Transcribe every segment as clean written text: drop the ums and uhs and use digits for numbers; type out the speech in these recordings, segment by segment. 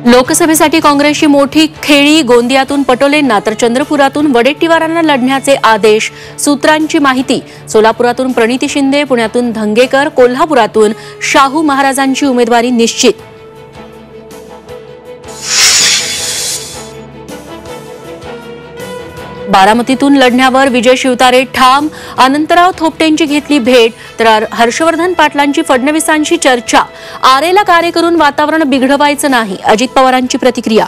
लोकसभेसाठी काँग्रेसची मोठी खेळी, गोंदियातून पटोलेंना तर चंद्रपुरातून वडेट्टीवारांना लढण्याचे आदेश। सूत्रांची माहिती, सोलापुरातून प्रणिती शिंदे, पुण्यातून धंगेकर, कोल्हापुरातून शाहू महाराजांची उमेदवारी निश्चित। बारामतीतून लढण्यावर विजय शिवतारे ठाम, अनंतराव थोपटेंची घेतली भेट, तर हर्षवर्धन पाटलांची फडणवीसांशी चर्चा। आरेला कार्य करून वातावरण बिघडवायचं नाही, अजित पवारांची प्रतिक्रिया।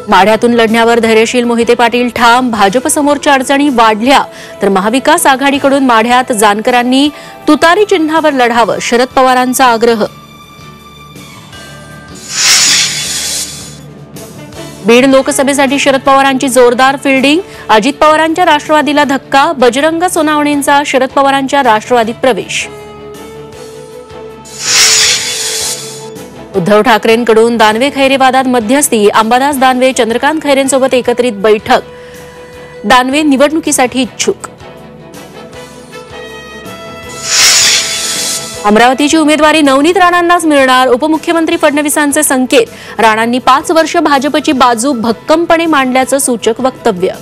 माढ्यातून लढण्यावर धैर्यशील मोहिते पाटील ठाम, भाजप समोरच्या अडचणी वाढल्या तर महाविकास आघाडीकडून माढ्यात जानकरांनी तुतारी चिन्हावर लढावं, शरद पवारांचा आग्रह। बीड लोकसभेसाठी शरद पवारांची जोरदार फिल्डिंग, अजित पवारांच्या राष्ट्रवादीला धक्का, बजरंग सोनावणेंचा शरद पवारांच्या राष्ट्रवादीत प्रवेश। उद्धव ठाकरेंकडून दानवे खैरे वादात मध्यस्थी, अंबादास दानवे चंद्रकांत खैरेंसोबत एकत्रित बैठक, दानवे निवडणुकीसाठी इच्छुक। अमरावतीची उमेदवारी नवनीत राणांनाच मिळणार, उपमुख्यमंत्री फडणवीसांचे संकेत। राणांनी 5 वर्ष भाजपची बाजू भक्कमपणे मांडल्याचं सूचक वक्तव्य।